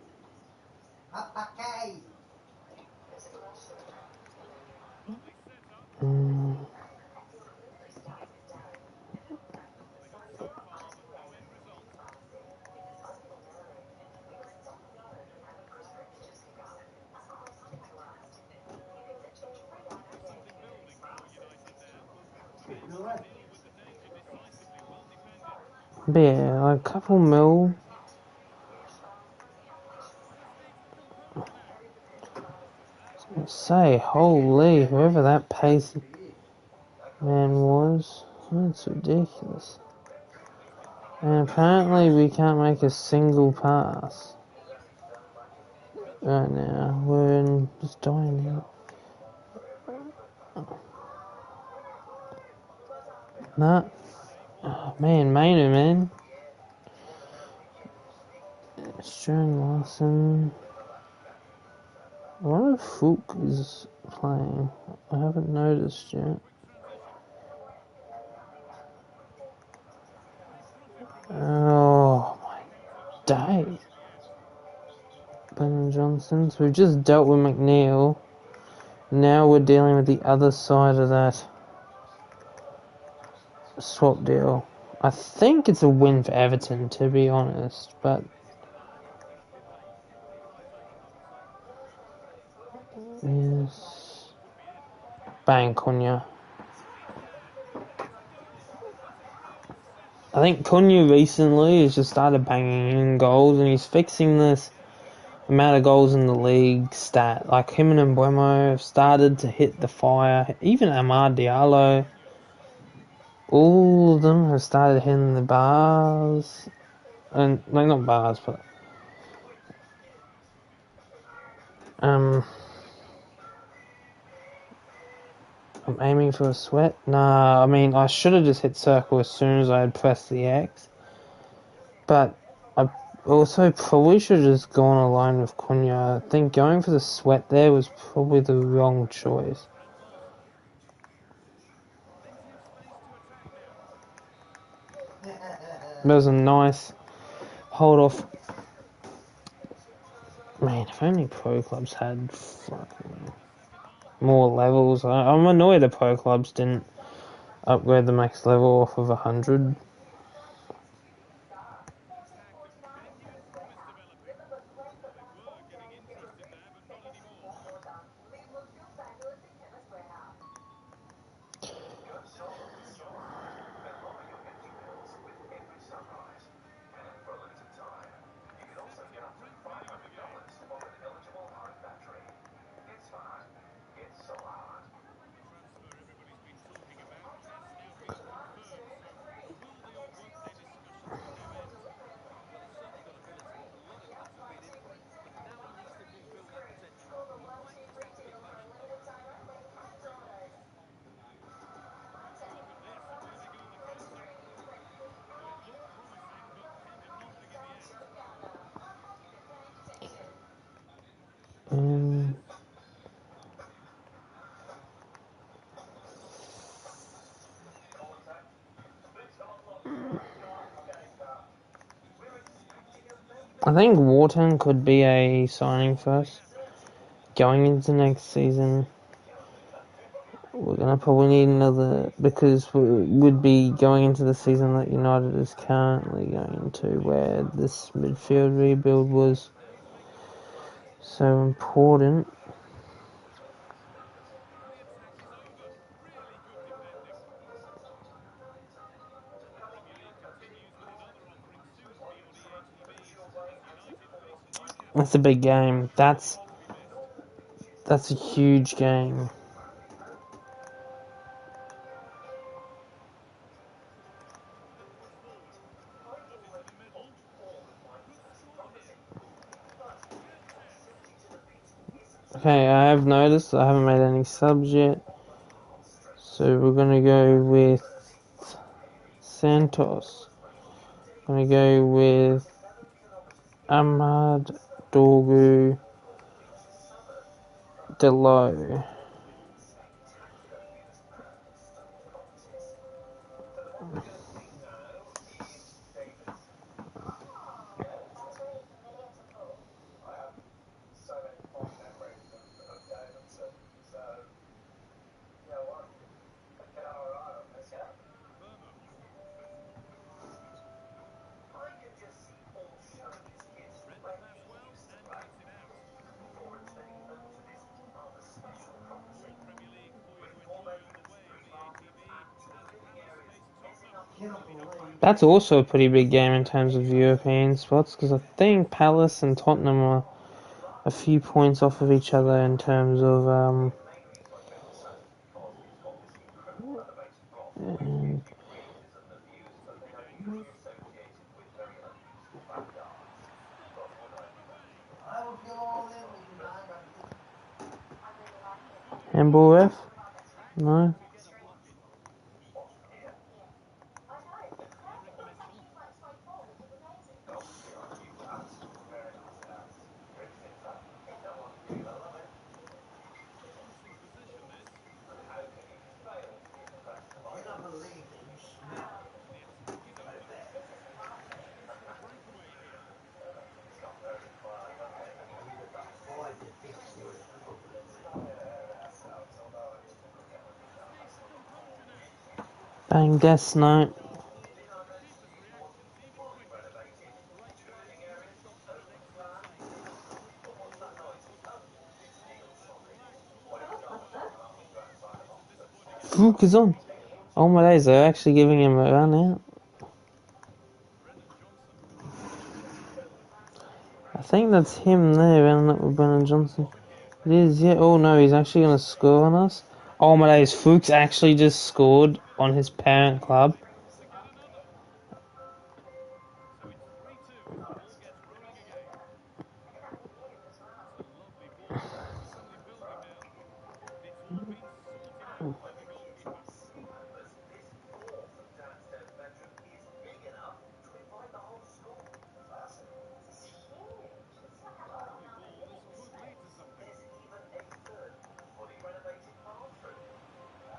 But yeah, like a couple mil. Say, holy, whoever that pacey man was, that's ridiculous. And apparently we can't make a single pass right now. We're just dying now. Nah. Oh, man, Mainu, man. Stern Larson. I wonder if Fook is playing. I haven't noticed yet. Oh my day. Ben Johnson. So we've just dealt with McNeil. Now we're dealing with the other side of that swap deal. I think it's a win for Everton, to be honest, but yes. Bang, Cunha. I think Cunha recently has just started banging in goals, and he's fixing this amount of goals in the league stat. Like him and Mbeumo have started to hit the fire. Even Amad Diallo, all of them have started hitting the bars, and like not bars, but I'm aiming for a sweat. Nah, I mean I should have just hit circle as soon as I had pressed the X, but I also probably should have just gone alone with Cunha. I think going for the sweat there was probably the wrong choice. That was a nice hold off. Man, if only pro clubs had fucking more levels. I'm annoyed the pro clubs didn't upgrade the max level off of 100. I think Wharton could be a signing first. Going into next season, we're going to probably need another, because we would be going into the season that United is currently going into, where this midfield rebuild was so important. That's a big game. That's a huge game. Okay, I have noticed I haven't made any subs yet. So we're going to go with Santos. Going to go with Ahmad Dorgu Delo. cannot believe. That's also a pretty big game in terms of European spots, because I think Palace and Tottenham are a few points off of each other in terms of I will kill all of them with my rugby. handball ref. No. Johnson's position, this. Cannot believe that you smell And the attack is like open. that. Looking for a breakaway here. You got the five to think through it. Decent progeny. Bang, Death Note. Keeper's reactions even quicker. Great play. Stop at an excellent save. It's a disappointing start. Fluke is on. Oh my days, they're actually giving him a run out. Brennan Johnson. I think that's him there, running up with Brennan Johnson. It is, yeah. Oh no, he's actually going to score on us. Oh my days, Fuchs actually just scored on his parent club. To get another. So it's 3-2 and the ball gets rolling again. That's a lovely ball. There's something building now. And it's all been sorted out by the goalkeeper. Lovely ball. This could lead to something. Bournemouth and a chance gone.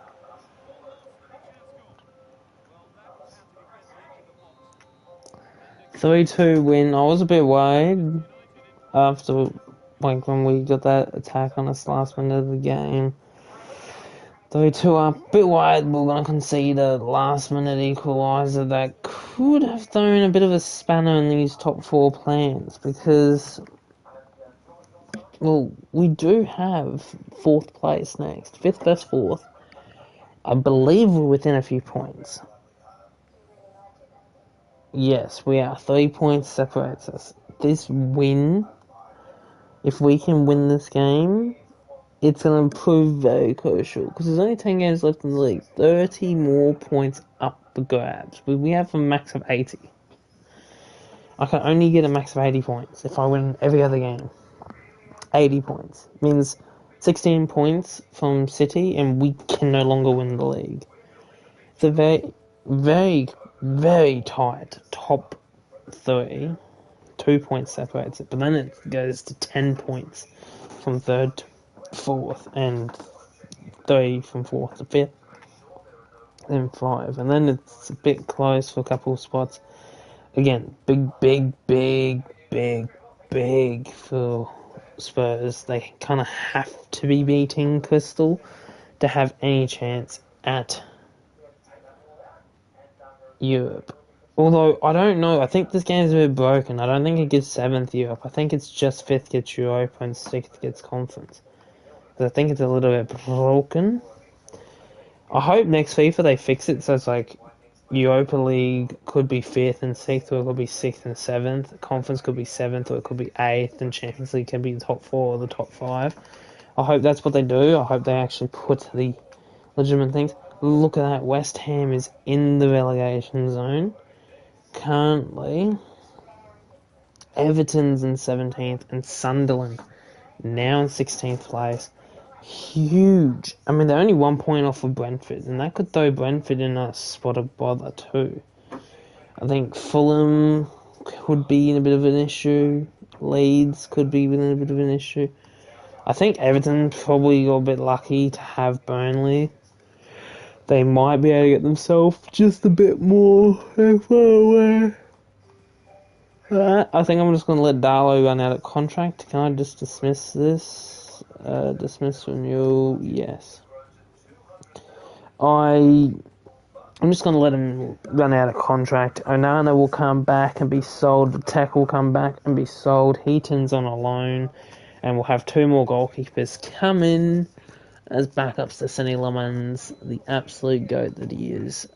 Well, that's how to defend the edge of the box. Mendy clears it. 3-2 win. I was a bit worried United in front. after, like, when we got that attack on us last minute of the game. 3-2 up. Bit worried we were going to concede a last minute equaliser that could have thrown a bit of a spanner in these top four plans, because, well, we do have fourth place next. Fifth versus fourth. I believe we're within a few points. Yes, we are. 3 points separates us. This win, if we can win this game, it's going to prove very crucial, because there's only 10 games left in the league. 30 more points up the grabs. We have a max of 80. I can only get a max of 80 points if I win every other game. 80 points. Means 16 points from City, and we can no longer win the league. It's a very, very, very tight top 3. 2 points separates it, but then it goes to 10 points from third to fourth, and 3 from fourth to fifth, then 5, and then it's a bit close for a couple of spots. Again, big for Spurs. They kind of have to be beating Crystal to have any chance at Europe. Although, I don't know, I think this game's a bit broken. I don't think it gives 7th Europe. I think it's just 5th gets Europa and 6th gets Conference. Because I think it's a little bit broken. I hope next FIFA they fix it so it's like Europa League could be 5th and 6th, or it could be 6th and 7th. Conference could be 7th, or it could be 8th, and Champions League can be the top 4 or the top 5. I hope that's what they do. I hope they actually put the legitimate things. Look at that, West Ham is in the relegation zone. Currently, Everton's in 17th, and Sunderland now in 16th place. Huge. I mean, they're only 1 point off of Brentford, and that could throw Brentford in a spot of bother too. I think Fulham could be in a bit of an issue. Leeds could be in a bit of an issue. I think Everton probably got a bit lucky to have Burnley. They might be able to get themselves just a bit more far away. I think I'm just going to let Darlow run out of contract. Can I just dismiss this? Dismiss renewal, yes. I'm just going to let him run out of contract. Onana will come back and be sold. Tech will come back and be sold. Heaton's on a loan. And we'll have 2 more goalkeepers come in as backups to Sonny Lemons, the absolute goat that he is.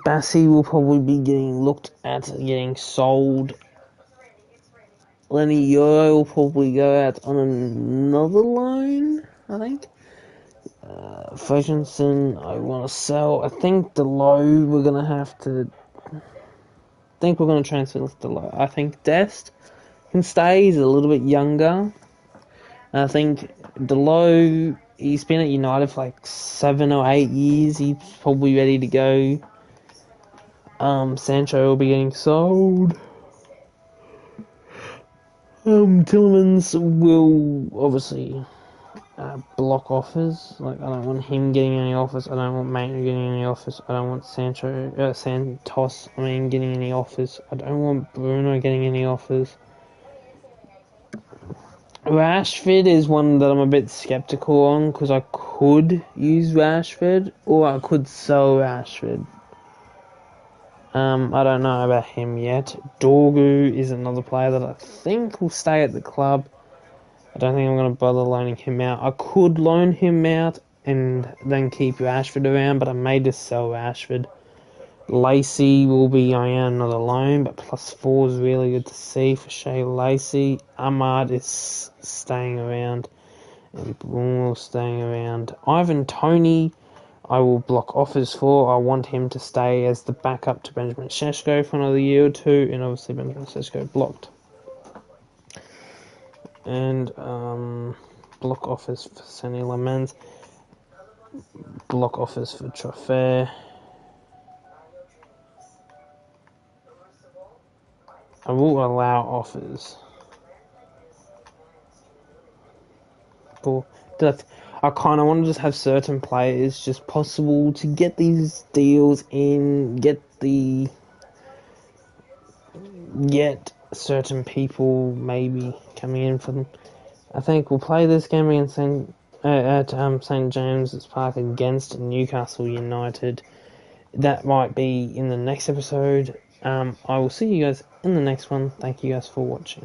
Bassi will probably be getting looked at getting sold. Lenny Yoro will probably go out on another loan, I think. Ferguson, I want to sell. I think Delo, we're going to have to... I think we're going to transfer Delo. I think Dest can stay. He's a little bit younger. I think Delo, he's been at United for like 7 or 8 years. He's probably ready to go. Sancho will be getting sold. Tillemans will obviously block offers. Like, I don't want him getting any offers. I don't want Maitland getting any offers. I don't want Santos, getting any offers. I don't want Bruno getting any offers. Rashford is one that I'm a bit skeptical on because I could use Rashford or I could sell Rashford. I don't know about him yet. Dorgu is another player that I think will stay at the club. I don't think I'm going to bother loaning him out. I could loan him out and then keep Rashford around, but I may just sell Rashford. Lacey will be going out another loan, but +4 is really good to see for Shea Lacey. Ahmad is staying around, and Bruno staying around. Ivan Toney, I will block offers for. I want him to stay as the backup to Benjamin Sesko for another year or two, and obviously Benjamin Sesko blocked. And block offers for Sonny Lamens, block offers for Trofea. I will allow offers. But I kind of want to just have certain players just possible to get these deals in, get certain people maybe coming in for them. I think we'll play this game against St James's Park against Newcastle United. That might be in the next episode. I will see you guys in the next one. Thank you guys for watching.